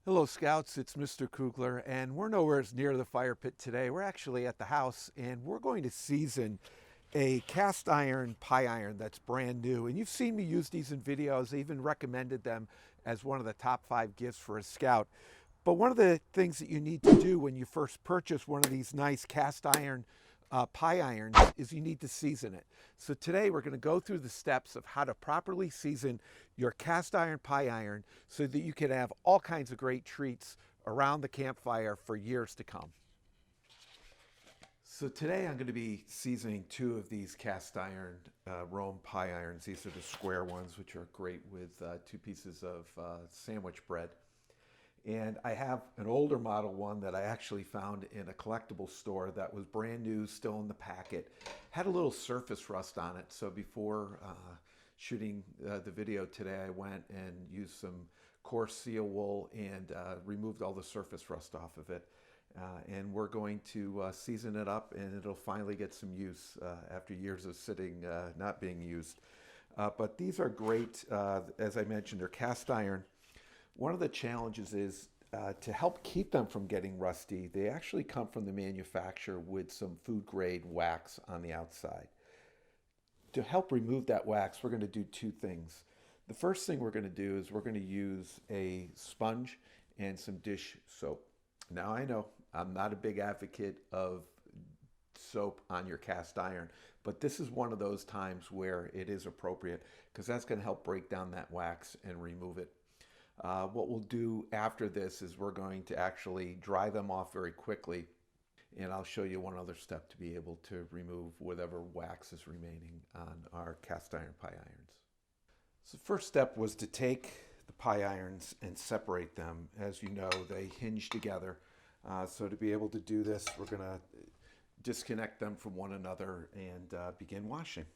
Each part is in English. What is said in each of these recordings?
Hello, Scouts. It's Mr. Kugler, and we're nowhere near the fire pit today. We're actually at the house, and we're going to season a cast iron pie iron that's brand new. And you've seen me use these in videos. I even recommended them as one of the top 5 gifts for a Scout. But one of the things that you need to do when you first purchase one of these nice cast iron pie irons is you need to season it. So today we're going to go through the steps of how to properly season your cast iron pie iron so that you can have all kinds of great treats around the campfire for years to come. So today I'm going to be seasoning 2 of these cast iron Rome pie irons. These are the square ones, which are great with 2 pieces of sandwich bread. And I have an older model one that I actually found in a collectible store that was brand new, still in the packet. Had a little surface rust on it, so before shooting the video today, I went and used some coarse seal wool and removed all the surface rust off of it. And we're going to season it up, and it'll finally get some use after years of sitting not being used. But these are great. As I mentioned, they're cast iron. One of the challenges is to help keep them from getting rusty, they actually come from the manufacturer with some food grade wax on the outside. To help remove that wax, we're going to do 2 things. The first thing we're going to do is we're going to use a sponge and some dish soap. Now I know I'm not a big advocate of soap on your cast iron, but this is one of those times where it is appropriate because that's going to help break down that wax and remove it. What we'll do after this is we're going to actually dry them off very quickly, and I'll show you one other step to be able to remove whatever wax is remaining on our cast iron pie irons. So the first step was to take the pie irons and separate them. As you know, they hinge together. So to be able to do this, we're going to disconnect them from one another and begin washing.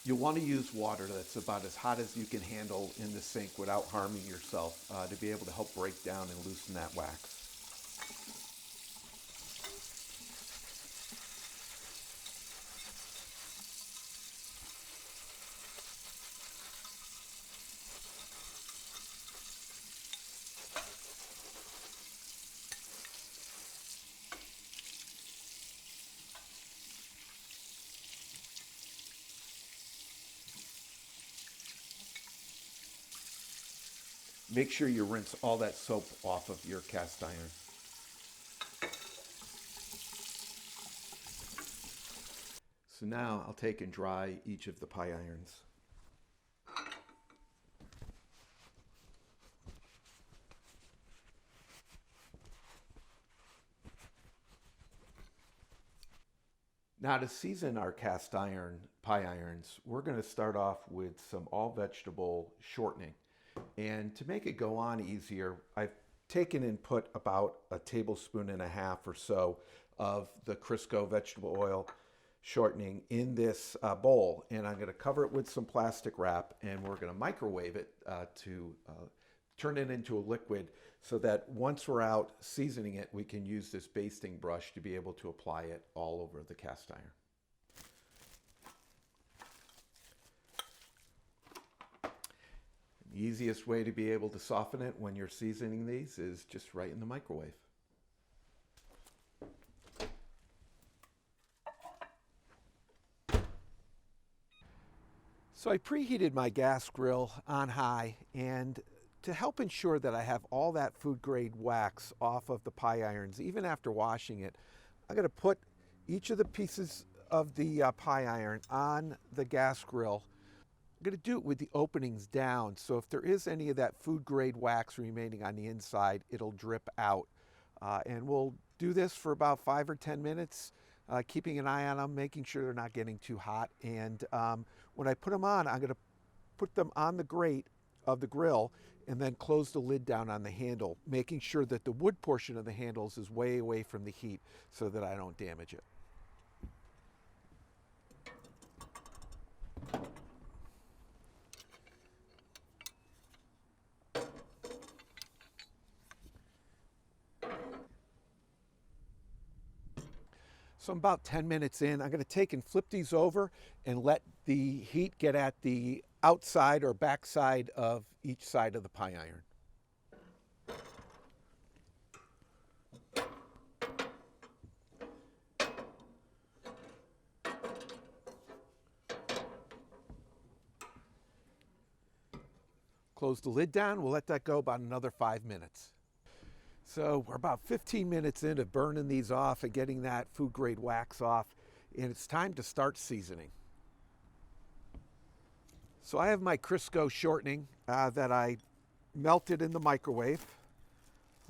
You'll want to use water that's about as hot as you can handle in the sink without harming yourself to be able to help break down and loosen that wax. Make sure you rinse all that soap off of your cast iron. So now I'll take and dry each of the pie irons. Now to season our cast iron pie irons, we're going to start off with some all vegetable shortening. And to make it go on easier, I've taken and put about 1.5 tablespoons or so of the Crisco vegetable oil shortening in this bowl. And I'm going to cover it with some plastic wrap, and we're going to microwave it to turn it into a liquid so that once we're out seasoning it, we can use this basting brush to be able to apply it all over the cast iron. The easiest way to be able to soften it when you're seasoning these is just right in the microwave. So I preheated my gas grill on high, and to help ensure that I have all that food grade wax off of the pie irons, even after washing it, I'm going to put each of the pieces of the pie iron on the gas grill. I'm going to do it with the openings down, so if there is any of that food grade wax remaining on the inside, it'll drip out. And we'll do this for about 5 or 10 minutes, keeping an eye on them, making sure they're not getting too hot. And when I put them on, I'm going to put them on the grate of the grill and then close the lid down on the handle, making sure that the wood portion of the handles is way away from the heat so that I don't damage it. So I'm about 10 minutes in. I'm going to take and flip these over and let the heat get at the outside or backside of each side of the pie iron. Close the lid down. We'll let that go about another 5 minutes. So we're about 15 minutes into burning these off and getting that food grade wax off, and it's time to start seasoning. So I have my Crisco shortening that I melted in the microwave.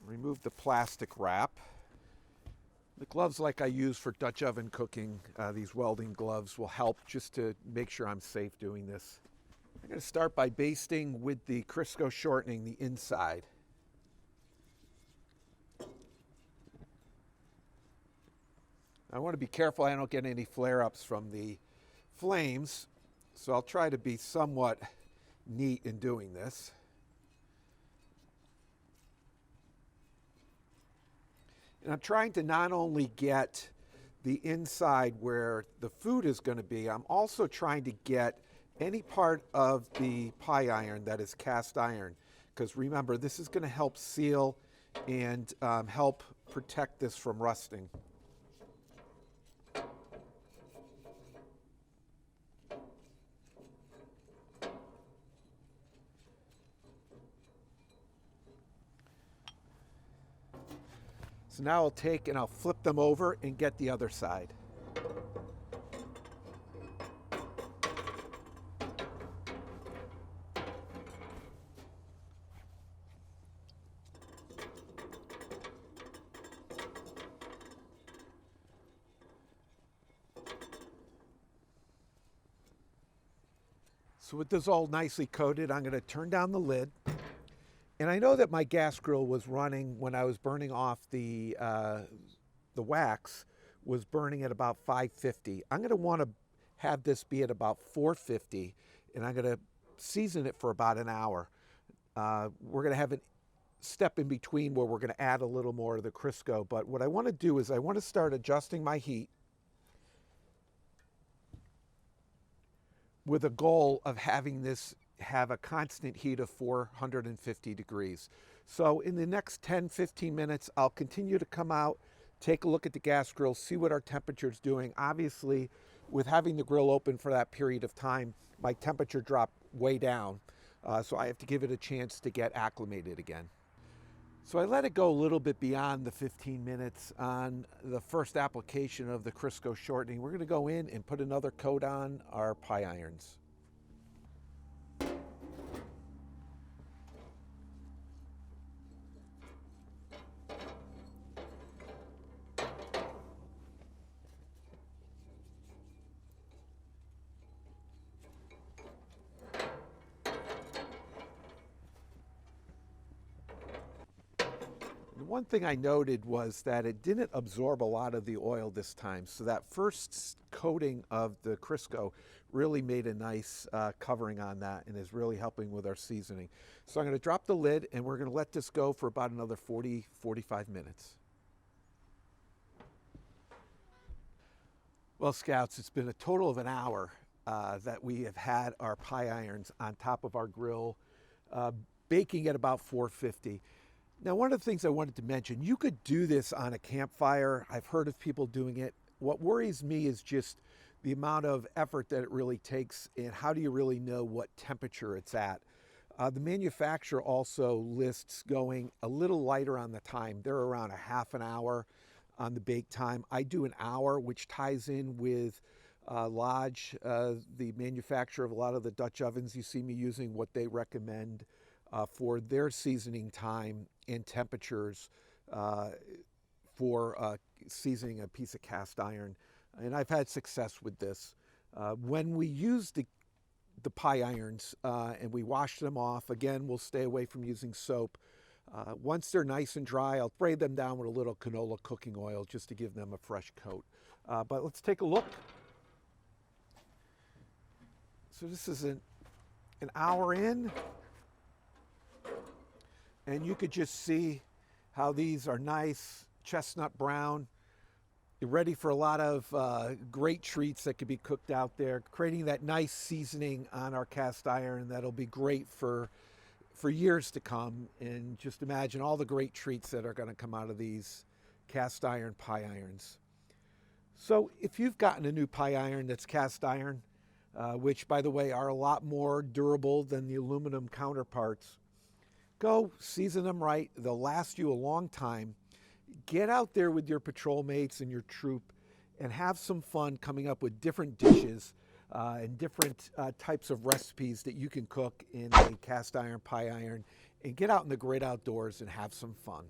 Remove the plastic wrap. The gloves like I use for Dutch oven cooking, these welding gloves will help just to make sure I'm safe doing this. I'm going to start by basting with the Crisco shortening the inside. I want to be careful I don't get any flare-ups from the flames, so I'll try to be somewhat neat in doing this. And I'm trying to not only get the inside where the food is going to be, I'm also trying to get any part of the pie iron that is cast iron, because remember, this is going to help seal and help protect this from rusting. So now I'll take and I'll flip them over and get the other side. So with this all nicely coated, I'm going to turn down the lid. And I know that my gas grill was running when I was burning off the wax, was burning at about 550. I'm going to want to have this be at about 450, and I'm going to season it for about an hour. We're going to have a step in between where we're going to add a little more of the Crisco, but what I want to do is I want to start adjusting my heat with a goal of having this have a constant heat of 450 degrees. So in the next 10-15 minutes, I'll continue to come out, take a look at the gas grill, see what our temperature is doing. Obviously, with having the grill open for that period of time, my temperature dropped way down. So I have to give it a chance to get acclimated again. So I let it go a little bit beyond the 15 minutes on the first application of the Crisco shortening. We're going to go in and put another coat on our pie irons. One thing I noted was that it didn't absorb a lot of the oil this time. So that first coating of the Crisco really made a nice covering on that and is really helping with our seasoning. So I'm going to drop the lid and we're going to let this go for about another 40-45 minutes. Well, Scouts, it's been a total of an hour that we have had our pie irons on top of our grill, baking at about 450. Now, one of the things I wanted to mention, you could do this on a campfire. I've heard of people doing it. What worries me is just the amount of effort that it really takes and how do you really know what temperature it's at. The manufacturer also lists going a little lighter on the time. They're around a half an hour on the bake time. I do an hour, which ties in with Lodge, the manufacturer of a lot of the Dutch ovens you see me using, what they recommend for their seasoning time and temperatures for seasoning a piece of cast iron. And I've had success with this. When we use the pie irons and we wash them off, again, we'll stay away from using soap. Once they're nice and dry, I'll spray them down with a little canola cooking oil just to give them a fresh coat. But let's take a look. So this is an hour in. And you could just see how these are nice chestnut brown. You're ready for a lot of great treats that could be cooked out there, creating that nice seasoning on our cast iron that'll be great for years to come. And just imagine all the great treats that are going to come out of these cast iron pie irons. So if you've gotten a new pie iron that's cast iron, which by the way are a lot more durable than the aluminum counterparts, go season them right. They'll last you a long time. Get out there with your patrol mates and your troop and have some fun coming up with different dishes and different types of recipes that you can cook in a cast iron pie iron, and get out in the great outdoors and have some fun.